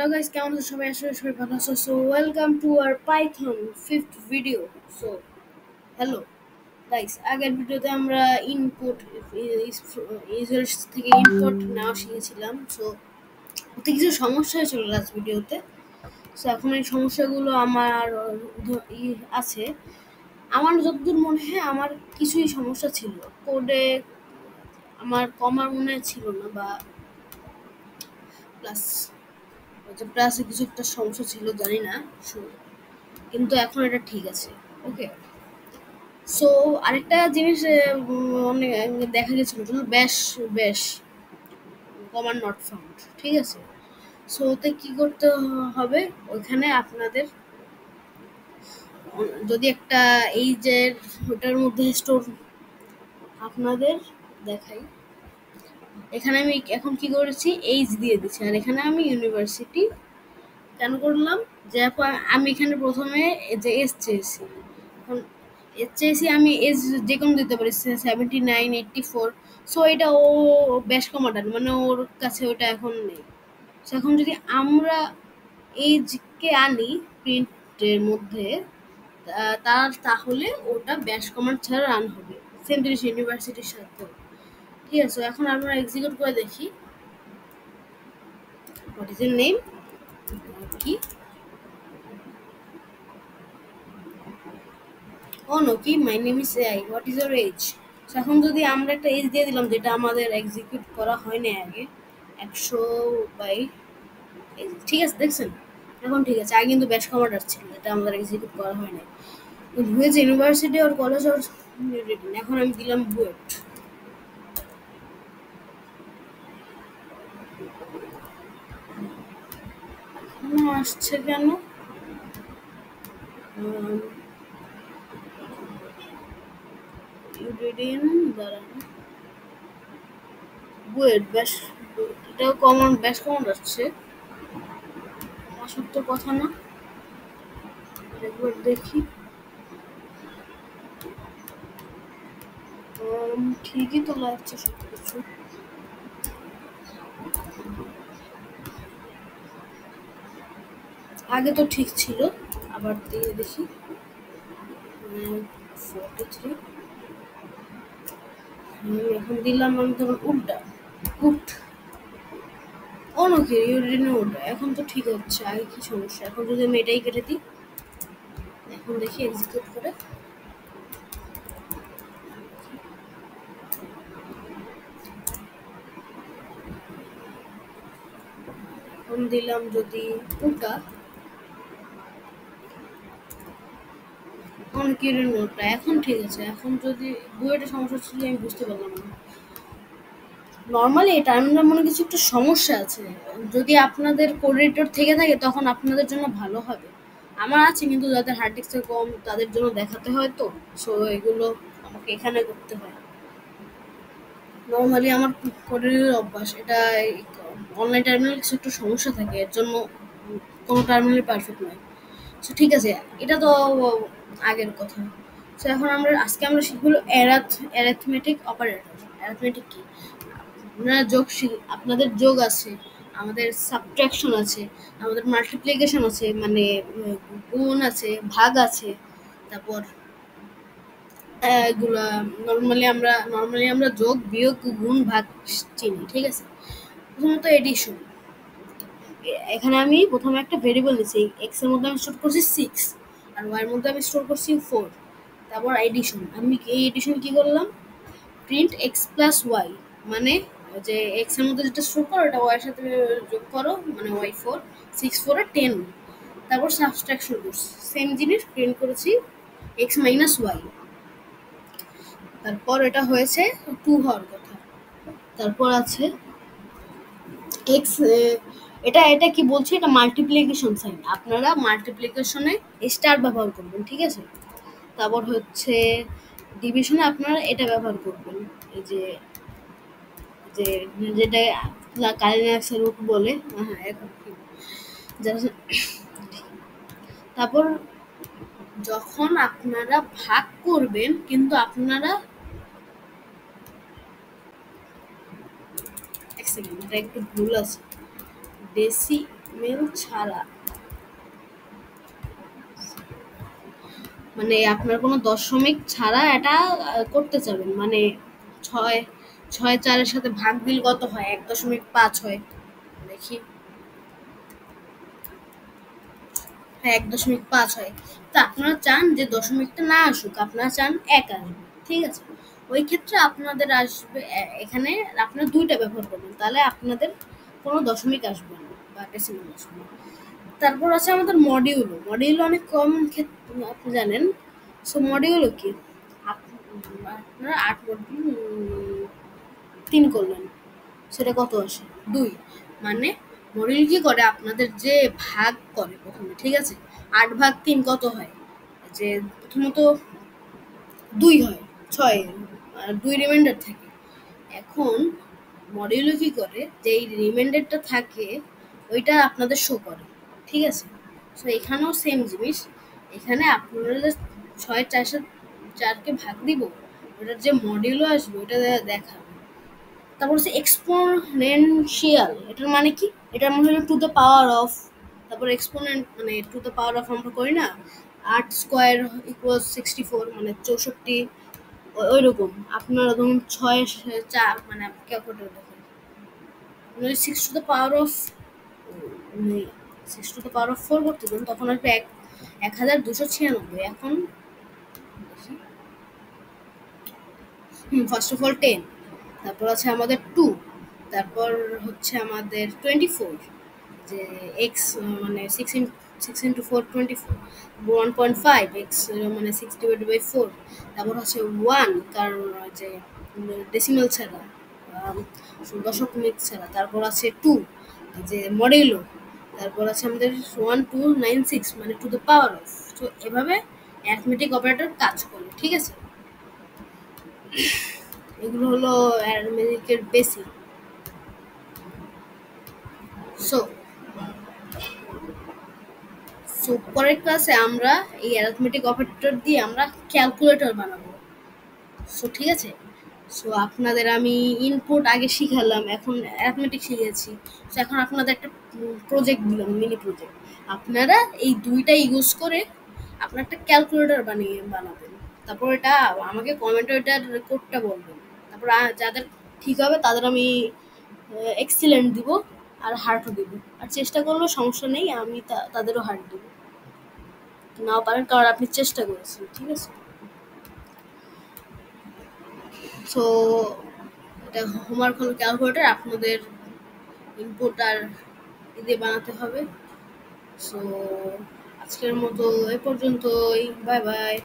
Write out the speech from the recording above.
Hello guys, কেমন আছো সবাই? আসলে সবাই ভালো আছো। So welcome to our Python 5th video. So hello guys, আগের ভিডিওতে আমরা ইনপুট ইউজার থেকে ইনপুট নেওয়া শিখেছিলাম। সো ওতে কিছু সমস্যা হয়েছিল লাস্ট ভিডিওতে। সো এখন এই সমস্যাগুলো আমার আছে। আমার যতদূর মনে হয় আমার কিছুই সমস্যা ছিল কোডে, আমার কমার মনে হয় ছিল না, বা প্লাস প্লাসে কিছু একটা সমস্যা ছিল, জানি না। কিন্তু এখন এটা ঠিক আছে। ওকে, সো আরেকটা জিনিস অনেক দেখা গেছিল, ব্যাশ ব্যাশ কমান্ড নট ফাউন্ড, ঠিক আছে। সো ওতে কি করতে হবে, ওইখানে আপনাদের যদি একটা এই যে ওটার মধ্যে স্টোর আপনাদের দেখাই, এখানে আমি এখন কি করেছি, এইচ দিয়ে দিচ্ছি, আর এখানে আমি ইউনিভার্সিটি কেন করলাম, যে আমি এখানে প্রথমে যে এস চেয়েছি, এখন এস চেয়েছি আমি এস যে কোনো দিতে পারি, 79, 84। সো এটা ও ব্যাশ কমাটার মানে ওর কাছে ওটা এখন নেই। সো এখন যদি আমরা এইজকে আনি প্রিন্টের মধ্যে, তাহলে ওটা ব্যাশ কমান্ড ছাড়া রান হবে, সেম জিনিস ইউনিভার্সিটির সাথে। ঠিক আছে, এখন আমরা এক্সিকিউট করে দেখি। হোয়াট ইজ এর নেম, কি ও নো, কি my name is AI, what is your age. এখন যদি আমরা একটা এজ দিয়ে দিলাম, যেটা আমাদের এক্সিকিউট করা হয়নি আগে, 100 ঠিক আছে, দেখছেন এখন ঠিক আছে। আগে কিন্তু ব্যাশ কমান্ড আসছিল, এটা আমাদের এক্সিকিউট করা হয় নাই। বুয়েট ইউনিভার্সিটি আর কলেজ আর এখন আমি দিলাম বুয়েট। আসছে কেন, বুয়েট ব্যাশ, এটাও কমন ব্যাশ কমান্ড আসছে, সত্য কথা না। একবার দেখি, ঠিকই তো লাগছে সব কিছু। আগে তো ঠিক ছিল, আবার দিয়ে দেখি 43। এখন দিলাম আমি তখন উল্টা উঠ অনকে ওটা এখন তো ঠিক হচ্ছে। আগে কি সমস্যা, এখন যদি আমি এটাই কেটে দিই, এখন দেখি এক্সিকিউট করে, এখন দিলাম যদি উল্টা অনেকের নোটটা এখন ঠিক আছে। এখন যদি বুয়েটের সমস্যা ছিল আমি বুঝতে পারলাম না। নর্মালি এটা টার্মিনাল মনে কিছু একটা সমস্যা আছে, যদি আপনাদের কোঅর্ডিনেটর থেকে থাকে তখন আপনাদের জন্য ভালো হবে। আমার আছে, কিন্তু যাদের হার্ড ডিস্ক কম তাদের জন্য দেখাতে হয়, তো সো এগুলো আমাকে এখানে করতে হয়। নর্মালি আমার কোঅর্ডিনেটর অভ্যাস, এটা অনলাইন টার্মিনাল কিছু একটু সমস্যা থাকে, এর জন্য কোনো টার্মিনাল পারফেক্ট নয়। সো ঠিক আছে, এটা তো আগের কথা। সো এখন আজকে আমরা শিখবো অ্যারিথমেটিক অপারেটর। অ্যারিথমেটিক কি, আপনারা আপনাদের যোগ আছে, আমাদের সাবট্রাকশন আছে, আমাদের মাল্টিপ্লিকেশন আছে, মানে গুণ আছে, ভাগ আছে। তারপর এগুলা নর্মালি আমরা যোগ বিয়োগ গুণ ভাগ চিনি, ঠিক আছে। প্রথমত এডিশন, এখানে আমি প্রথমে একটা ভেরিয়েবল নিচ্ছি, এক্স এর মধ্যে আমি স্টোর করছি 6, আর ওয়াই এর মধ্যে আমি স্টোর করছি 4। তারপর এডিশন, আমি এই এডিশন কি করলাম, প্রিন্ট এক্স প্লাস ওয়াই, মানে যে এক্স এর মধ্যে যেটা স্টোর করো ওটা ওয়াই এর সাথে যোগ করো, মানে ওয়াই 4, 6 4 10। তারপর সাবট্রাকশন করছি, সেম জিনিস প্রিন্ট করেছি এক্স মাইনাস ওয়াই। তারপর এটা হয়েছে 2 হওয়ার কথা। তারপর আছে এক্স, এটা এটা কি বলছি, এটা মাল্টিপ্লিকেশন সাইন, আপনারা মাল্টিপ্লিকেশনে স্টার ব্যবহার করবেন, ঠিক আছে। তারপর হচ্ছে ডিভিশনে আপনারা এটা ব্যবহার করবেন, এই যে যে যেটা কালিনাক্সের রুট বলে, হ্যাঁ এখন তারপর যখন আপনারা ভাগ করবেন, কিন্তু আপনারা এক সেকেন্ড, এটা একটু ভুল আছে, মিল ছাড়া মানে আপনার কোনো দশমিক ছাড়া এটা করতে চাবেন, মানে ছয় ছয় চারের সাথে ভাগ দিলে কত হয়? 1.5 হয়। দেখি, হ্যাঁ 1.5 হয়। তো আপনারা চান যে দশমিকটা না আসুক, আপনারা চান এক আসবে, ঠিক আছে। ওই ক্ষেত্রে আপনাদের আসবে এখানে আপনারা দুইটা ব্যবহার করবেন, তাহলে আপনাদের কোনো দশমিক আসবে না বা ডেসিমাল আসবে না। তারপর আছে আমাদের মডিউলো। মডিউলো অনেক কম ক্ষেত্রে আপনি জানেন। সো মডিউলো কি? আপনারা 8 মডিউল 3 করলেন, সেটা কত আসে? 2। মানে মডিউল কি করে? আপনাদের যে ভাগ করে প্রথমে, ঠিক আছে, 8/3 কত হয়? যে প্রথমত 2 হয়, 6 আর 2 রিমাইন্ডার থাকে। এখন মডিউলো কি করে, যে এই রিমাইন্ডারটা থাকে ওইটা আপনাদের শো করে, ঠিক আছে। সো এখানেও সেম জিনিস, এখানে আপনারা যে 6 4 কে ভাগ দিব, ওটার যে মডিউলো আসবে ওটা দেখাবে। তারপর হচ্ছে এক্সপোনেনশিয়াল, এটার মানে কি? এটার মানে হলো টু দ্য পাওয়ার অফ, তারপর এক্সপোনেন্ট মানে টু দ্য পাওয়ার অফ আমরা করি না, 8 স্কোয়ার ইকুয়ালস 64 মানে 64। ওই রকম আপনারা ধরুন 6 4 মানে ক্যালকুলেটর দেখুন, মানে 6 to the power of 6 to the power of 4 করতে দেন, তখন আসবে 1296। এখন ফার্স্ট অফ অল 10, তারপর আছে আমাদের 2, তারপর হচ্ছে আমাদের 24, যে এক্স মানে 6 into 4 24, 1.5 এক্স মানে 6/4, তারপর হচ্ছে 1 কারণ যে ডেসিমাল ছাড়া, দশমিক ছাড়া, তারপর আছে 2 যে মডেলো, তারপর আছে আমাদের 1296 মানে টু দ্য পাওয়ার অফ। তো এভাবে অ্যারিথমেটিক অপারেটর কাজ করে, ঠিক আছে। এগুলো হলো অ্যারিথমেটিকের বেসিক। সো সো পরের ক্লাসে আমরা এই অ্যারিথমেটিক অপারেটর দিয়ে আমরা ক্যালকুলেটর বানাবো। সো ঠিক আছে। সো আপনাদের আমি ইনপুট আগে শিখালাম, এখন অ্যারিথমেটিক শিখেছি। সো এখন আপনাদের একটা প্রজেক্ট দিলাম, মিনি প্রজেক্ট। আপনারা এই দুইটা ইউজ করে আপনার একটা ক্যালকুলেটর বানাবেন। তারপর এটা আমাকে কমেন্টে ওইটার কোডটা বলবেন। তারপর যাদের ঠিক হবে তাদের আমি এক্সিলেন্ট দিব, আর হার্টও দিব। আর চেষ্টা করলেও সমস্যা নেই, আমি তাদেরও হার্ট দিব। নাও পারেন কারণ আপনি চেষ্টা করেছেন, ঠিক আছে। সো এটা হোমওয়ার্ক হলো ক্যালকুলেটর, আপনাদের ইনপুট আর দিয়ে বানাতে হবে। সো আজকের মতো এ পর্যন্তই, বাই বাই।